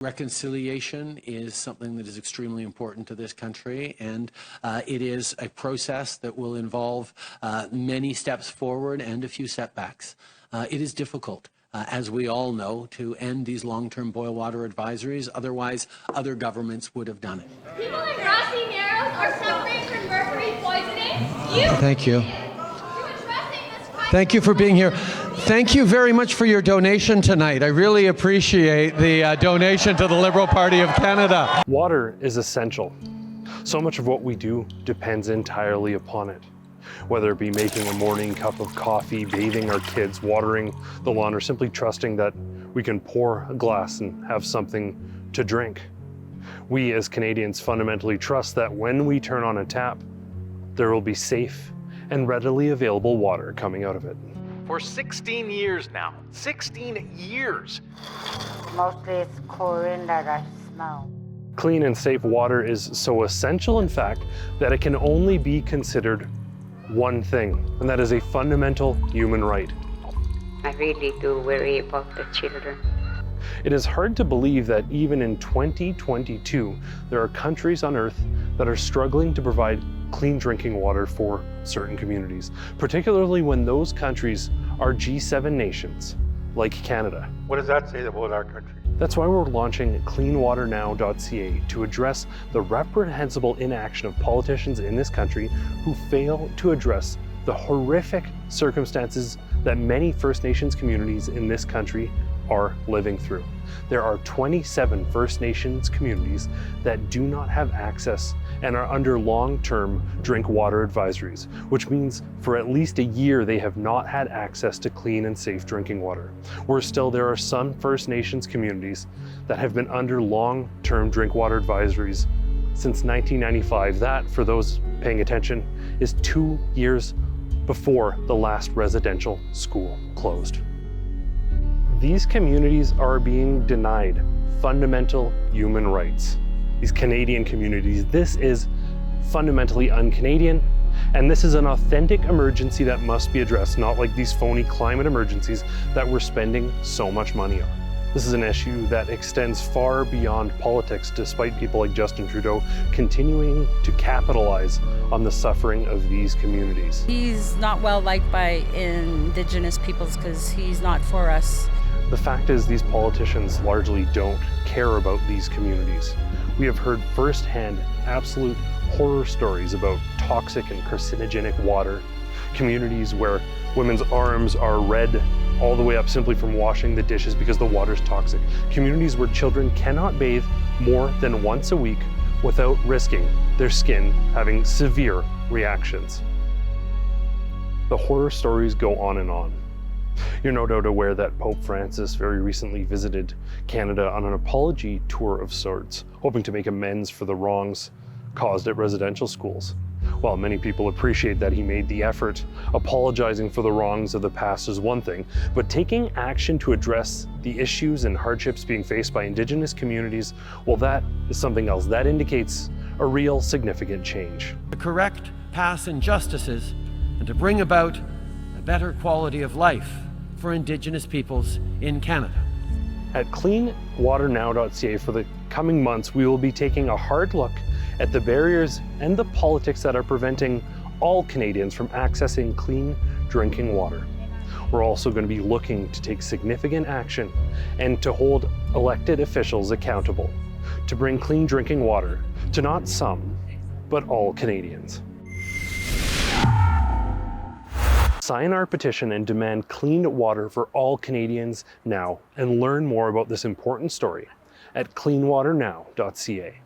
Reconciliation is something that is extremely important to this country, and it is a process that will involve many steps forward and a few setbacks. It is difficult, as we all know, to end these long-term boil water advisories. Otherwise, other governments would have done it. People in Grassy Narrows are suffering from mercury poisoning. Thank you. Thank you for being here. Thank you very much for your donation tonight. I really appreciate the donation to the Liberal Party of Canada. Water is essential. So much of what we do depends entirely upon it. Whether it be making a morning cup of coffee, bathing our kids, watering the lawn, or simply trusting that we can pour a glass and have something to drink. We as Canadians fundamentally trust that when we turn on a tap, there will be safe and readily available water coming out of it. For 16 years now, 16 years. Mostly it's chlorine that I smell. Clean and safe water is so essential, in fact, that it can only be considered one thing, and that is a fundamental human right. I really do worry about the children. It is hard to believe that even in 2022, there are countries on Earth that are struggling to provide clean drinking water for certain communities, particularly when those countries are G7 nations, like Canada. What does that say about our country? That's why we're launching cleanwaternow.ca to address the reprehensible inaction of politicians in this country who fail to address the horrific circumstances that many First Nations communities in this country are living through. There are 27 First Nations communities that do not have access and are under long-term drink water advisories, which means for at least a year they have not had access to clean and safe drinking water. Worse still, there are some First Nations communities that have been under long-term drink water advisories since 1995. That, for those paying attention, is 2 years before the last residential school closed. These communities are being denied fundamental human rights. These Canadian communities, this is fundamentally un-Canadian, and this is an authentic emergency that must be addressed, not like these phony climate emergencies that we're spending so much money on. This is an issue that extends far beyond politics, despite people like Justin Trudeau continuing to capitalize on the suffering of these communities. He's not well liked by Indigenous peoples because he's not for us. The fact is, these politicians largely don't care about these communities. We have heard firsthand absolute horror stories about toxic and carcinogenic water, communities where women's arms are red all the way up simply from washing the dishes because the water's toxic, communities where children cannot bathe more than once a week without risking their skin having severe reactions. The horror stories go on and on. You're no doubt aware that Pope Francis very recently visited Canada on an apology tour of sorts, hoping to make amends for the wrongs caused at residential schools. While many people appreciate that he made the effort, apologizing for the wrongs of the past is one thing, but taking action to address the issues and hardships being faced by Indigenous communities, well, that is something else. That indicates a real significant change. To correct past injustices and to bring about a better quality of life for Indigenous peoples in Canada. At cleanwaternow.ca for the coming months, we will be taking a hard look at the barriers and the politics that are preventing all Canadians from accessing clean drinking water. We're also going to be looking to take significant action and to hold elected officials accountable to bring clean drinking water to not some, but all Canadians. Sign our petition and demand clean water for all Canadians now, and learn more about this important story at cleanwaternow.ca.